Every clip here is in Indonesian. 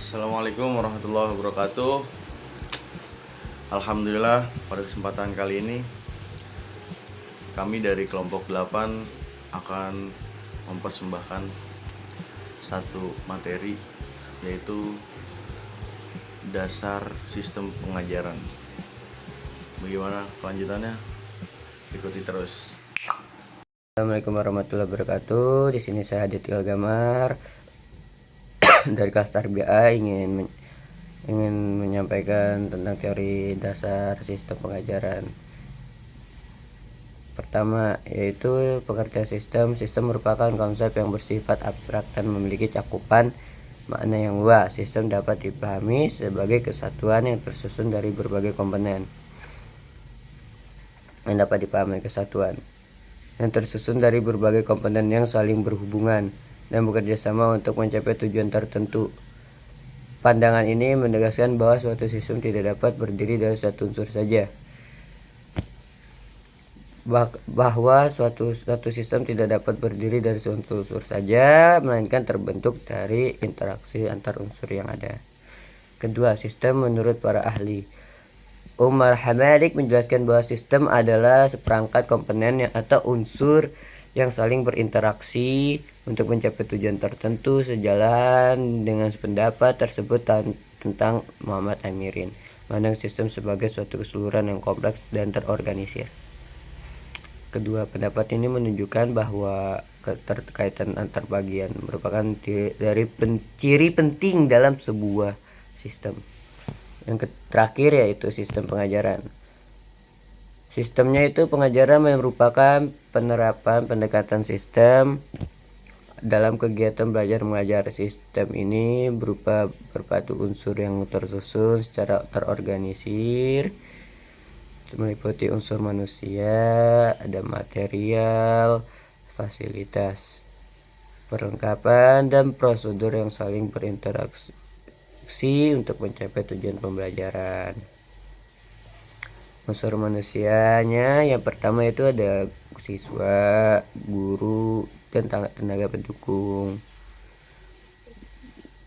Assalamualaikum warahmatullahi wabarakatuh. Alhamdulillah, pada kesempatan kali ini kami dari kelompok 8 akan mempersembahkan satu materi, yaitu dasar sistem pengajaran. Bagaimana kelanjutannya? Ikuti terus. Assalamualaikum warahmatullahi wabarakatuh. Di sini saya Aditya Gamar dari kelas Tarbiyah ingin menyampaikan tentang teori dasar sistem pengajaran. Pertama, yaitu pengertian sistem. Sistem merupakan konsep yang bersifat abstrak dan memiliki cakupan makna yang luas. Sistem dapat dipahami sebagai kesatuan yang tersusun dari berbagai komponen yang saling berhubungan dan bekerja sama untuk mencapai tujuan tertentu. Pandangan ini menegaskan bahwa suatu sistem tidak dapat berdiri dari satu unsur saja. Bahwa suatu sistem tidak dapat berdiri dari suatu unsur saja, melainkan terbentuk dari interaksi antar unsur yang ada. Kedua, sistem menurut para ahli. Umar Hamalik menjelaskan bahwa sistem adalah seperangkat komponen atau unsur yang saling berinteraksi untuk mencapai tujuan tertentu. Sejalan dengan pendapat tersebut tentang Muhammad Amirin, memandang sistem sebagai suatu keseluruhan yang kompleks dan terorganisir. Kedua, pendapat ini menunjukkan bahwa keterkaitan antar bagian merupakan ciri penting dalam sebuah sistem. Yang terakhir yaitu sistem pengajaran. Sistemnya itu pengajaran merupakan penerapan pendekatan sistem dalam kegiatan belajar mengajar. Sistem ini berupa berbagai unsur yang tersusun secara terorganisir, meliputi unsur manusia, ada material, fasilitas, perlengkapan, dan prosedur yang saling berinteraksi untuk mencapai tujuan pembelajaran. Unsur manusianya yang pertama itu ada siswa, guru, dan tenaga pendukung.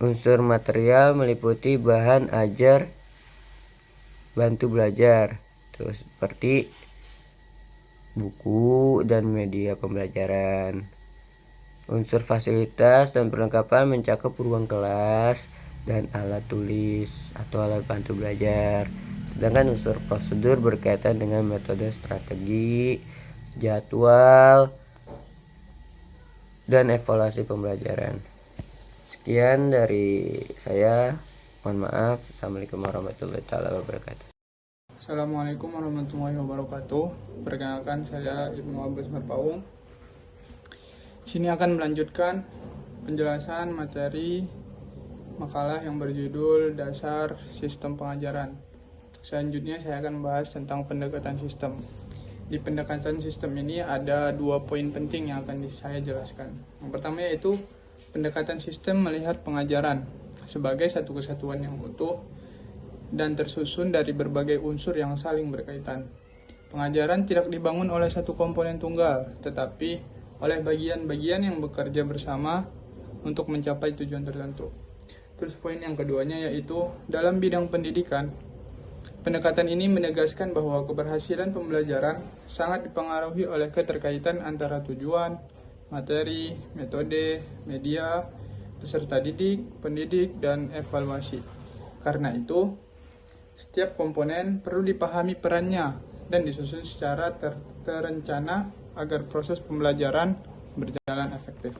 Unsur material meliputi bahan ajar, bantu belajar, terus seperti buku dan media pembelajaran. Unsur fasilitas dan perlengkapan mencakup ruang kelas dan alat tulis atau alat bantu belajar. Sedangkan unsur prosedur berkaitan dengan metode, strategi, jadwal, dan evaluasi pembelajaran. Sekian dari saya. Mohon maaf. Assalamualaikum warahmatullahi wabarakatuh. Assalamualaikum warahmatullahi wabarakatuh. Perkenalkan, saya Ibnu Abbas Marpaung. Sini akan melanjutkan penjelasan materi makalah yang berjudul Dasar Sistem Pengajaran. Selanjutnya saya akan membahas tentang pendekatan sistem. Di pendekatan sistem ini ada 2 poin penting yang akan saya jelaskan. Yang pertama yaitu pendekatan sistem melihat pengajaran sebagai satu kesatuan yang utuh dan tersusun dari berbagai unsur yang saling berkaitan. Pengajaran tidak dibangun oleh satu komponen tunggal, tetapi oleh bagian-bagian yang bekerja bersama untuk mencapai tujuan tertentu. Terus poin yang keduanya yaitu dalam bidang pendidikan, pendekatan ini menegaskan bahwa keberhasilan pembelajaran sangat dipengaruhi oleh keterkaitan antara tujuan, materi, metode, media, peserta didik, pendidik, dan evaluasi. Karena itu, setiap komponen perlu dipahami perannya dan disusun secara terencana agar proses pembelajaran berjalan efektif.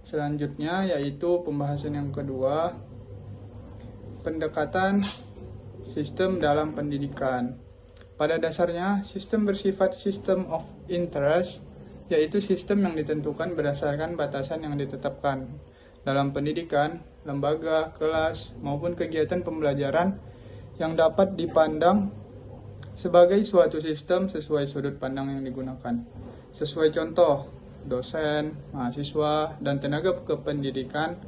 Selanjutnya yaitu pembahasan yang kedua, pendekatan sistem dalam pendidikan. Pada dasarnya, sistem bersifat system of interest, yaitu sistem yang ditentukan berdasarkan batasan yang ditetapkan. Dalam pendidikan, lembaga, kelas, maupun kegiatan pembelajaran yang dapat dipandang sebagai suatu sistem sesuai sudut pandang yang digunakan. Sesuai contoh, dosen, mahasiswa, dan tenaga kependidikan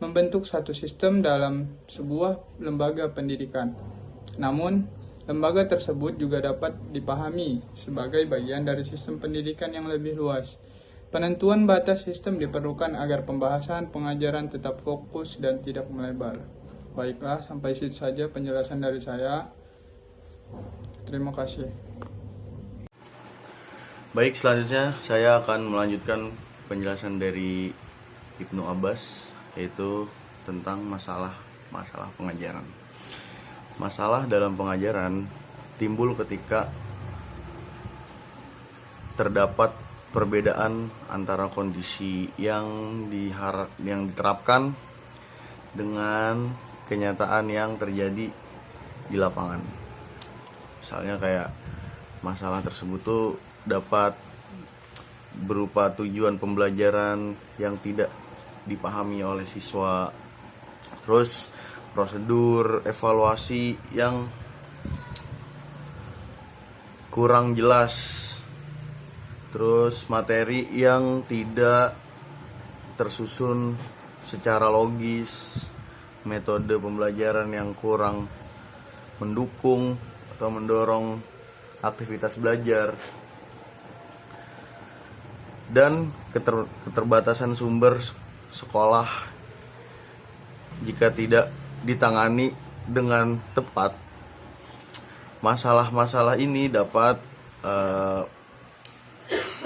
membentuk satu sistem dalam sebuah lembaga pendidikan. Namun, lembaga tersebut juga dapat dipahami sebagai bagian dari sistem pendidikan yang lebih luas. Penentuan batas sistem diperlukan agar pembahasan pengajaran tetap fokus dan tidak melebar. Baiklah, sampai situ saja penjelasan dari saya. Terima kasih. Baik, selanjutnya saya akan melanjutkan penjelasan dari Ibnu Abbas, yaitu tentang masalah pengajaran. Masalah dalam pengajaran timbul ketika terdapat perbedaan antara kondisi yang diterapkan dengan kenyataan yang terjadi di lapangan. Misalnya kayak masalah tersebut tuh dapat berupa tujuan pembelajaran yang tidak dipahami oleh siswa, terus prosedur evaluasi yang kurang jelas, terus materi yang tidak tersusun secara logis, metode pembelajaran yang kurang mendukung atau mendorong aktivitas belajar, dan keterbatasan sumber sekolah jika tidak ditangani dengan tepat. Masalah-masalah ini dapat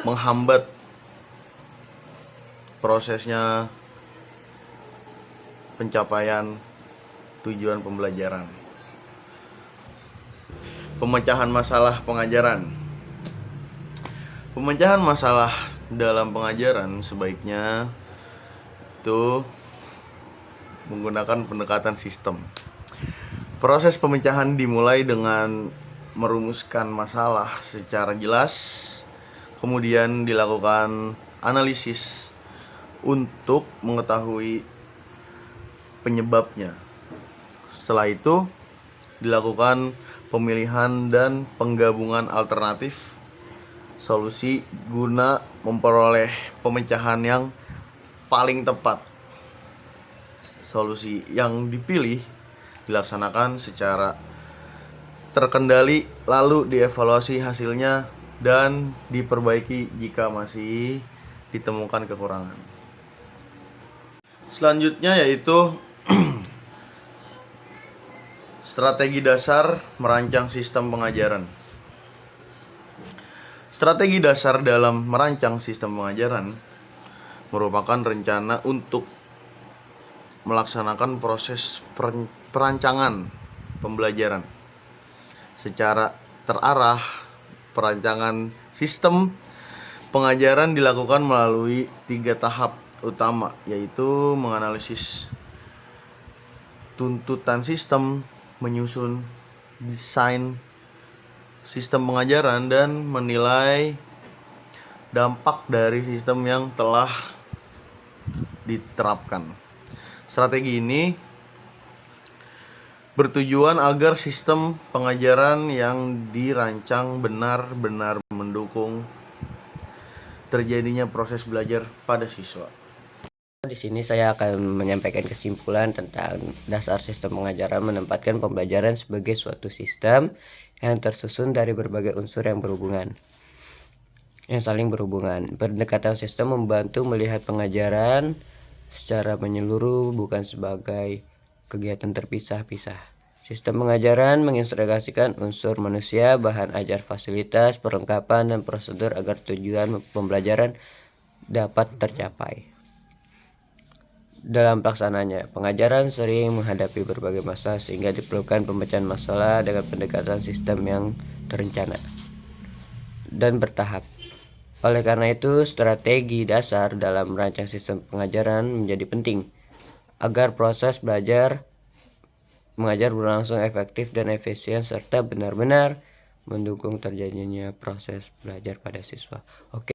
menghambat prosesnya pencapaian tujuan pembelajaran. Pemecahan masalah pengajaran. Pemecahan masalah dalam pengajaran sebaiknya itu menggunakan pendekatan sistem. Proses pemecahan dimulai dengan merumuskan masalah secara jelas, kemudian dilakukan analisis untuk mengetahui penyebabnya. Setelah itu dilakukan pemilihan dan penggabungan alternatif solusi guna memperoleh pemecahan yang paling tepat. Solusi yang dipilih dilaksanakan secara terkendali, lalu dievaluasi hasilnya dan diperbaiki jika masih ditemukan kekurangan. Selanjutnya yaitu strategi dasar merancang sistem pengajaran. Strategi dasar dalam merancang sistem pengajaran merupakan rencana untuk melaksanakan proses perancangan pembelajaran secara terarah. Perancangan sistem pengajaran dilakukan melalui 3 tahap utama, yaitu menganalisis tuntutan sistem, menyusun desain sistem pengajaran, dan menilai dampak dari sistem yang telah diterapkan. Strategi ini bertujuan agar sistem pengajaran yang dirancang benar-benar mendukung terjadinya proses belajar pada siswa. Di sini saya akan menyampaikan kesimpulan tentang dasar sistem pengajaran menempatkan pembelajaran sebagai suatu sistem yang tersusun dari berbagai unsur yang saling berhubungan. Pendekatan sistem membantu melihat pengajaran secara menyeluruh, bukan sebagai kegiatan terpisah-pisah. Sistem pengajaran mengintegrasikan unsur manusia, bahan ajar, fasilitas, perlengkapan, dan prosedur agar tujuan pembelajaran dapat tercapai. Dalam pelaksanaannya, pengajaran sering menghadapi berbagai masalah sehingga diperlukan pemecahan masalah dengan pendekatan sistem yang terencana dan bertahap. Oleh karena itu, strategi dasar dalam merancang sistem pengajaran menjadi penting agar proses mengajar berlangsung efektif dan efisien serta benar-benar mendukung terjadinya proses belajar pada siswa. Oke.